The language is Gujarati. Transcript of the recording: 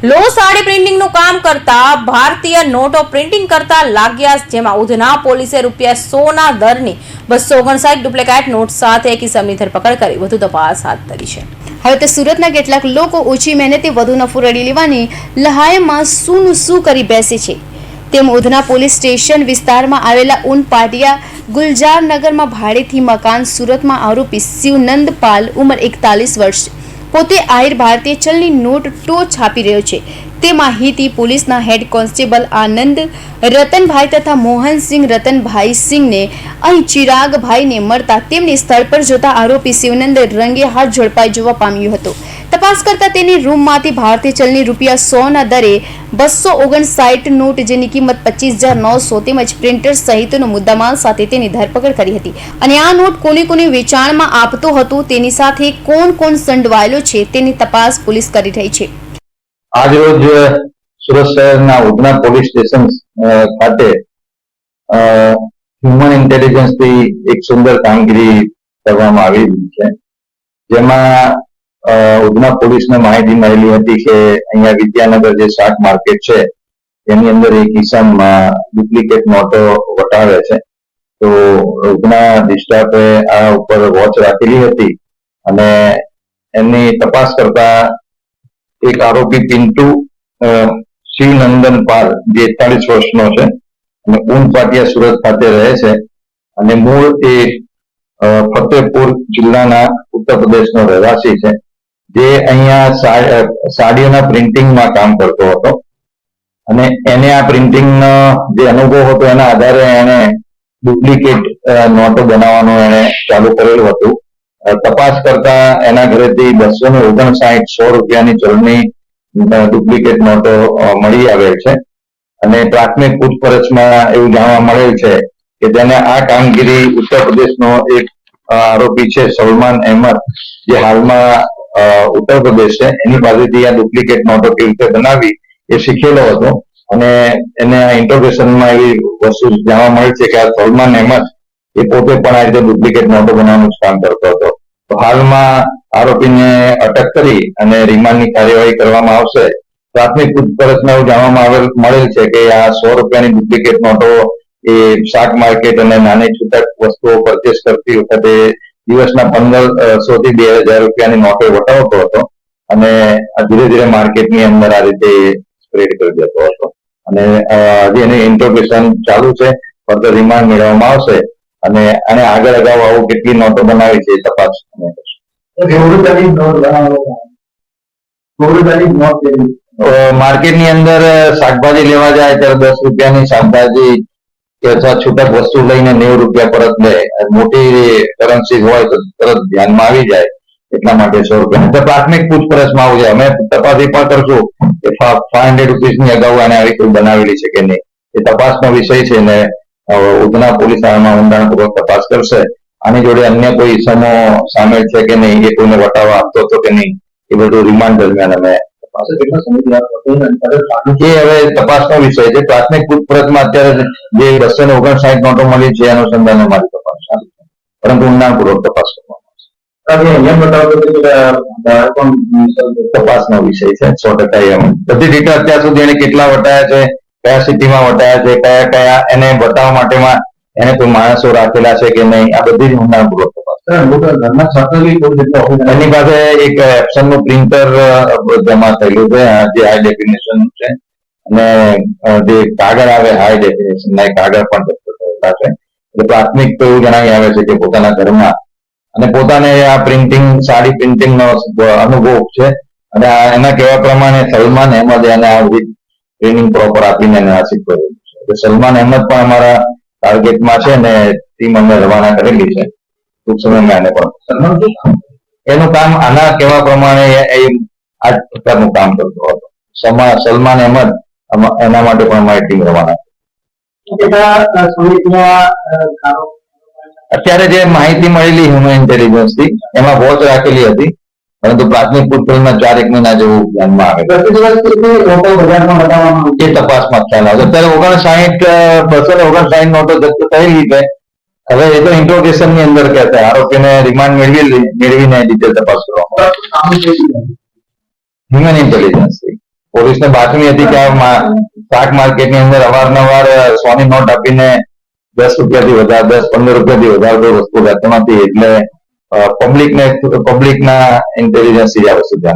લો સાડી પ્રિન્ટિંગનું કામ કરતા ભારતીય નોટો પ્રિન્ટિંગ કરતા લાગ્યા, જેમાં ઉધના પોલીસે ₹100ના દરની 259 ડુપ્લિકેટ નોટ સાથે એક ઇસમની ધરપકડ કરી વધુ તપાસ હાથ ધરી છે. હવે તો સુરતના કેટલાક લોકો ઓછી મહેનતે વધુ નફો રડી લેવાની લહાયમાં શું કરી બેસે છે. તેમ ઉધના પોલીસ સ્ટેશન વિસ્તારમાં આવેલા ઉન પાટિયા ગુલજારનગરમાં ભાડેથી મકાન સુરતમાં આરોપી શિવનંદ પાલ ઉંમર 41 વર્ષ પોતે આહિર ભારતીય ચલની નોટ છાપી રહ્યો છે. તે માહિતી પોલીસના હેડ કોન્સ્ટેબલ આનંદ રતનભાઈ તથા મોહનસિંહ રતનભાઈ સિંહને અહીં ચિરાગભાઈને મળતા તેમની સ્થળ પર જોતા આરોપી શિવનંદ રંગે હાથ ઝડપાઈ જવા પામ્યો હતો. તપાસ કરતા તેની રૂમમાંથી ભારતીય ચલની ₹100ના દરે 259 નોટ, જેની કિંમત 25,900 તેમજ પ્રિન્ટર સહિતનો મુદ્દામાલ સાથે તેની ધરપકડ કરી હતી. અને આ નોટ કોને વેચાણમાં આપતો હતો, તેની સાથે કોણ સંડવાયેલો છે તેની તપાસ પોલીસ કરી રહી છે. આજ રોજ સુરત શહેરના ઉધના પોલીસ સ્ટેશન ખાતે હ્યુમન ઇન્ટેલિજન્સ થી એક સુંદર કામગીરી કરવામાં આવી છે, જેમાં ઉધના પોલીસને માહિતી મળેલી હતી કે અહીંયા વિદ્યાનગર જે શાક માર્કેટ છે એની અંદર એક ઇસમ ડુપ્લિકેટ નોટો વટાવે છે. તો ઉધના ડિસ્ટ્રિક્ટે આ ઉપર વોચ રાખેલી હતી અને એમની તપાસ કરતા એક આરોપી પિન્ટુ શિવનંદન પાલ જે 41 વર્ષનો છે અને ઉન પાટિયા સુરત ખાતે રહે છે અને મૂળ એ ફતેહપુર જિલ્લાના ઉત્તર પ્રદેશનો રહેવાસી છે, જે અહીંયા સાડીઓના પ્રિન્ટિંગમાં કામ કરતો હતો અને એને આ પ્રિન્ટિંગનો જે અનુભવ હતો એના આધારે એને ડુપ્લિકેટ નોટો બનાવવાનું એને ચાલુ કરેલું હતું. તપાસ કરતા એના ઘરેથી 259 ₹100ની ચલણી ડુપ્લિકેટ નોટો મળી આવેલ છે અને પ્રાથમિક પૂછપરછમાં એવું જાણવા મળેલ છે કે તેને આ કામગીરી ઉત્તર પ્રદેશનો એક આરોપી છે સલમાન અહેમદ, જે હાલમાં ઉત્તર પ્રદેશ છે, એની પાસેથી આ ડુપ્લિકેટ નોટો કેવી રીતે બનાવી એ શીખેલો હતો અને એને ઇન્ટરોગેશનમાં એવી વસ્તુ જાણવા મળે છે કે આ સલમાન અહેમદ એ પોતે પણ આ રીતે ડુપ્લિકેટ નોટો બનાવવાનું કામ કરતો હતો. તો હાલમાં આરોપીને અટક કરી અને રિમાન્ડની કાર્યવાહી કરવામાં આવશે. પ્રાથમિક પૂછપરછમાં એવું જાણવામાં મળેલ છે કે આ ₹100ની ડુપ્લિકેટ નોટો એ શાક માર્કેટ અને નાની છૂટક વસ્તુઓ પરચેસ કરતી વખતે દિવસના 1500 થી 2000 નોટો વટાવતો હતો અને ધીરે ધીરે માર્કેટની અંદર આ રીતે સ્પ્રેડ કરી દેતો હતો અને હજી એની ઇન્ટ્રોગેશન ચાલુ છે. ફર્ધર રિમાન્ડ મેળવવામાં આવશે અને આને આગળ અગાઉ આવું કેટલી નોટો બનાવી છે એ તપાસ માર્કેટની અંદર શાકભાજી લેવા જાય ત્યારે ₹10ની શાકભાજી કે અથવા છૂટક વસ્તુ લઈને ₹90 પરત લે. મોટી કરન્સી હોય તો તરત ધ્યાનમાં આવી જાય, એટલા માટે ₹100. પ્રાથમિક પૂછપરછમાં આવું છે. અમે તપાસ એ પણ કરશું કે ₹500ની અગાઉ એને આવી કોઈ બનાવેલી છે કે નહીં, એ તપાસનો વિષય છે ને ઉધના પોલીસ આમાં ઊંડાણપૂર્વક તપાસ કરશે. આની જોડે અન્ય કોઈ ઇસમો સામેલ છે કે નહીં, એ કોઈને વટાવા આપતો હતો કે નહીં, એ બધું રિમાન્ડ દરમિયાન અમે એ હવે તપાસનો વિષય છે. પ્રાથમિક પૂછપરછમાં અત્યારે જે 259 નોટો મળી છે એનો સંદર્ભ અમારી તપાસ ચાલુ છે, પરંતુ ઊંડાણપૂર્વક તપાસ કરવામાં તપાસનો વિષય છે. 100% એમ બધી રીતે અત્યાર સુધી એને કેટલા વટાયા છે, કયા સિટીમાં વટાયા છે, કયા એને બતાવવા માટેમાં એને કોઈ માણસો રાખેલા છે કે નહીં, આ બધી જ ઊંડાણપૂર્વક તપાસ. એની પાસે એક એપ્સન નું પ્રિન્ટર જમા થયેલું છે, જે હાઈ ડેફિનેશન છે અને જે કાગળ આવે હાઈ ડેફિનેશન ના કાગળ પણ જપ્ત થયેલા છે. એટલે પ્રાથમિક તો એવું જણાવી આવે છે કે પોતાના ઘરમાં અને પોતાને આ પ્રિન્ટિંગ સાડી પ્રિન્ટિંગ નો અનુભવ છે અને એના કહેવા પ્રમાણે સલમાન અહેમદ એને આ ટ્રેનિંગ પ્રોપર આપીને એને આ શીખવેલું છે. એટલે સલમાન અહેમદ પણ અમારા ટાર્ગેટમાં છે ને ટીમ અમે રવાના કરેલી છે. ટૂંક સમયમાં એને પણ એનું કામ આના કહેવા પ્રમાણે આ પ્રકારનું કામ કરતો હતો. સલમાન અહેમદ એના માટે પણ અમારી ટીમ રવાના. અત્યારે જે માહિતી મળેલી હ્યુમન ઇન્ટેલિજન્સ થી એમાં વોચ રાખેલી હતી, પરંતુ પ્રાથમિક પૂછપરછમાં 4-1 મહિના જેવું ધ્યાનમાં આવે એ તપાસમાં ખ્યાલ આવે. અત્યારે 259 નોટો જપ્ત થયેલી છે. હવે એ તો ઇન્ટ્રોગેશન ની અંદર કહેતા આરોપીને રિમાન્ડ મેળવીને ડિટેલ તપાસ કરવામાં હ્યુમન ઇન્ટેલિજન્સ થી પોલીસને બાતમી હતી કે આ શાક માર્કેટની અંદર અવારનવાર 100 ની નોટ આપીને 10 રૂપિયાથી વધારે 10-15 રૂપિયાથી વધારે કોઈ વસ્તુ રહેતો નથી. એટલે પબ્લિકના ઇન્ટેલિજન્સ આ વસ્તુ ધ્યાન